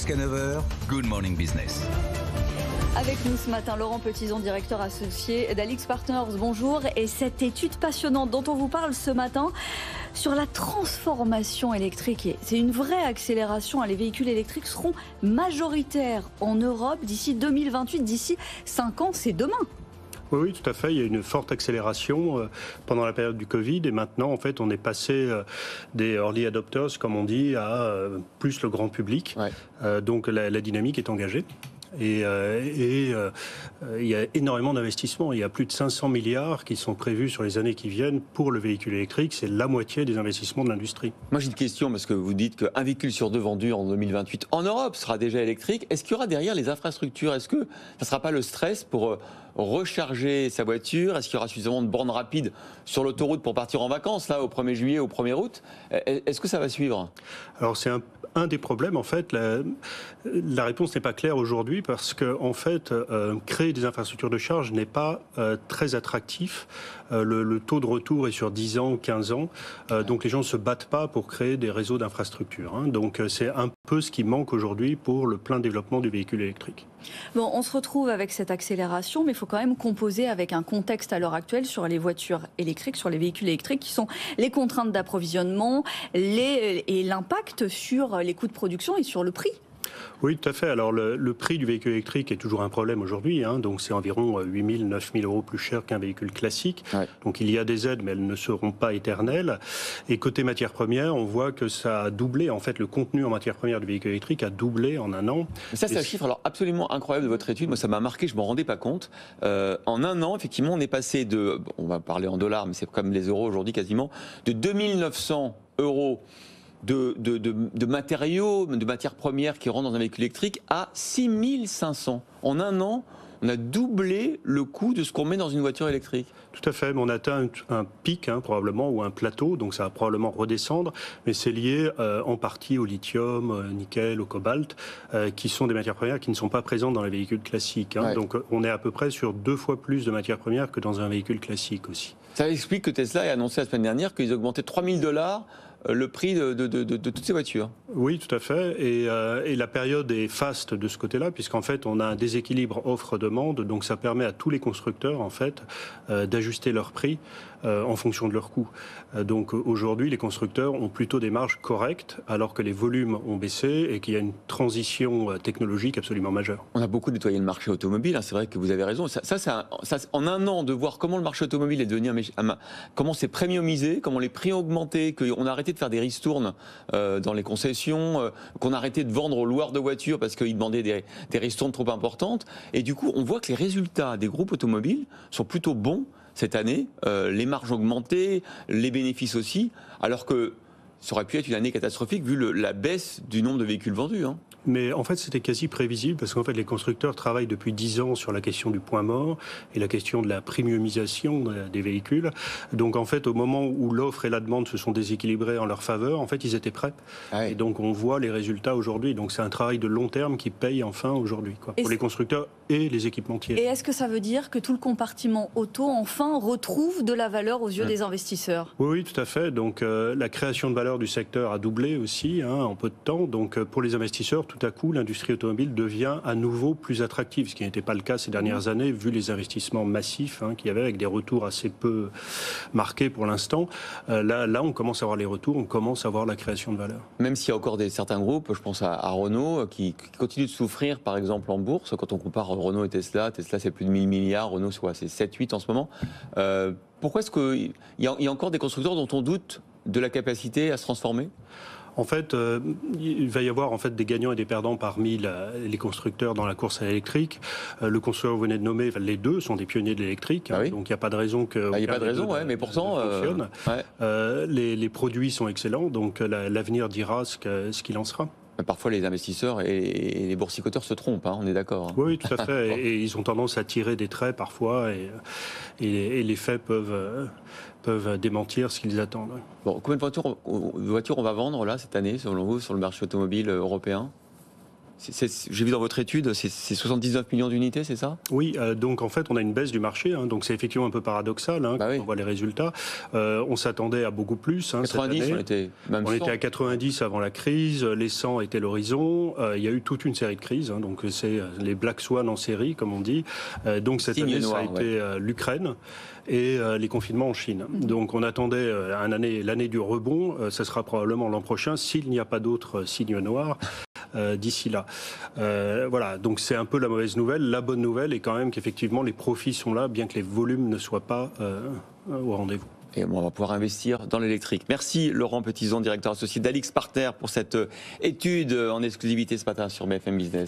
Jusqu'à 9 h, Good Morning Business. Avec nous ce matin, Laurent Petitson, directeur associé d'Alix Partners. Bonjour. Et cette étude passionnante dont on vous parle ce matin sur la transformation électrique, c'est une vraie accélération. Les véhicules électriques seront majoritaires en Europe d'ici 2028, d'ici 5 ans, c'est demain. Oui, tout à fait. Il y a une forte accélération pendant la période du Covid et maintenant, en fait, on est passé des early adopters, comme on dit, à plus le grand public. Ouais. Donc la dynamique est engagée. Et il y a énormément d'investissements. Il y a plus de 500 milliards qui sont prévus sur les années qui viennent pour le véhicule électrique. C'est la moitié des investissements de l'industrie. Moi, j'ai une question, parce que vous dites qu'un véhicule sur deux vendu en 2028 en Europe sera déjà électrique. Est-ce qu'il y aura derrière les infrastructures? Est-ce que ça ne sera pas le stress pour recharger sa voiture? Est-ce qu'il y aura suffisamment de bornes rapides sur l'autoroute pour partir en vacances, là, au 1er juillet, au 1er août? Est-ce que ça va suivre? Alors, c'est un des problèmes, en fait. La réponse n'est pas claire aujourd'hui parce que, en fait, créer des infrastructures de charge n'est pas très attractif. Le taux de retour est sur 10 ans, 15 ans. Donc, les gens ne se battent pas pour créer des réseaux d'infrastructures. Donc, c'est un peu ce qui manque aujourd'hui pour le plein développement du véhicule électrique. Bon, on se retrouve avec cette accélération, mais il faut quand même composer avec un contexte à l'heure actuelle sur les voitures électriques, sur les véhicules électriques, qui sont les contraintes d'approvisionnement et l'impact sur les coûts de production et sur le prix. Oui, tout à fait. Alors, le prix du véhicule électrique est toujours un problème aujourd'hui. Donc, c'est environ 8 000, 9 000 euros plus cher qu'un véhicule classique. Ouais. Donc, il y a des aides, mais elles ne seront pas éternelles. Et côté matières premières, on voit que ça a doublé. En fait, le contenu en matières premières du véhicule électrique a doublé en un an. Ça, c'est un chiffre absolument incroyable de votre étude. Moi, ça m'a marqué, je ne m'en rendais pas compte. En un an, effectivement, on est passé de, on va parler en dollars, mais c'est comme les euros aujourd'hui quasiment, de 2 900 euros de matériaux, de matières premières qui rentrent dans un véhicule électrique à 6 500. En un an, on a doublé le coût de ce qu'on met dans une voiture électrique. Tout à fait, mais on atteint un pic probablement, ou un plateau, donc ça va probablement redescendre, mais c'est lié en partie au lithium, au nickel, au cobalt, qui sont des matières premières qui ne sont pas présentes dans les véhicules classiques. Ouais. Donc on est à peu près sur 2 fois plus de matières premières que dans un véhicule classique aussi. Ça explique que Tesla ait annoncé la semaine dernière qu'ils augmentaient $3 000 le prix de toutes ces voitures. Oui, tout à fait. Et la période est faste de ce côté-là, puisqu'en fait, on a un déséquilibre offre-demande. Donc, ça permet à tous les constructeurs, en fait, d'ajuster leur prix en fonction de leurs coûts. Donc, aujourd'hui, les constructeurs ont plutôt des marges correctes, alors que les volumes ont baissé et qu'il y a une transition technologique absolument majeure. On a beaucoup nettoyé le marché automobile. C'est vrai que vous avez raison. En un an, de voir comment le marché automobile est devenu, comment c'est premiumisé, comment les prix ont augmenté, qu'on a arrêté de faire des ristournes dans les concessions, qu'on a arrêté de vendre aux loueurs de voitures parce qu'ils demandaient des ristournes trop importantes. Et du coup, on voit que les résultats des groupes automobiles sont plutôt bons cette année. Les marges ont augmenté, les bénéfices aussi, alors que ça aurait pu être une année catastrophique vu la baisse du nombre de véhicules vendus. Mais en fait, c'était quasi prévisible parce qu'en fait, les constructeurs travaillent depuis 10 ans sur la question du point mort et la question de la premiumisation des véhicules. Donc, en fait, au moment où l'offre et la demande se sont déséquilibrées en leur faveur, en fait, ils étaient prêts. Ah oui. Et donc, on voit les résultats aujourd'hui. Donc, c'est un travail de long terme qui paye enfin aujourd'hui, pour les constructeurs et les équipementiers. Et est-ce que ça veut dire que tout le compartiment auto, enfin, retrouve de la valeur aux yeux des investisseurs? Oui, tout à fait. Donc, la création de valeur du secteur a doublé aussi en peu de temps. Donc, pour les investisseurs, tout à coup, l'industrie automobile devient à nouveau plus attractive, ce qui n'était pas le cas ces dernières années, vu les investissements massifs qu'il y avait, avec des retours assez peu marqués pour l'instant. Là, on commence à voir les retours, on commence à voir la création de valeur. Même s'il y a encore certains groupes, je pense à Renault, qui continuent de souffrir, par exemple, en bourse. Quand on compare Renault et Tesla, c'est plus de 1000 milliards, Renault, c'est 7-8 en ce moment. Pourquoi est-ce qu'il y a encore des constructeurs dont on doute de la capacité à se transformer ? En fait, il va y avoir en fait des gagnants et des perdants parmi les constructeurs dans la course à l'électrique. Le constructeur que vous venez de nommer, les deux sont des pionniers de l'électrique, ah oui. Donc il n'y a pas de raison que. Il n'y a pas de raison, mais pourtant. Les produits sont excellents, donc l'avenir dira ce qu'il en sera. Parfois, les investisseurs et les boursicoteurs se trompent, on est d'accord. Oui, tout à fait. Et ils ont tendance à tirer des traits parfois, et les faits peuvent démentir ce qu'ils attendent. Bon, combien de voitures on va vendre là cette année, selon vous, sur le marché automobile européen ? J'ai vu dans votre étude, c'est 79 millions d'unités, c'est ça? Oui, donc en fait, on a une baisse du marché, donc c'est effectivement un peu paradoxal quand on voit les résultats. On s'attendait à beaucoup plus. 90, cette année. on était à 90 avant la crise, les 100 étaient l'horizon. Il y a eu toute une série de crises, donc c'est les Black Swan en série, comme on dit. Donc cette année, ça a été l'Ukraine et les confinements en Chine. Donc on attendait l'année du rebond, ça sera probablement l'an prochain, s'il n'y a pas d'autres signes noirs. D'ici là. Voilà, donc c'est un peu la mauvaise nouvelle. La bonne nouvelle est quand même qu'effectivement les profits sont là, bien que les volumes ne soient pas au rendez-vous. Et on va pouvoir investir dans l'électrique. Merci Laurent Petitjean, directeur associé d'Alix Partners, pour cette étude en exclusivité ce matin sur BFM Business.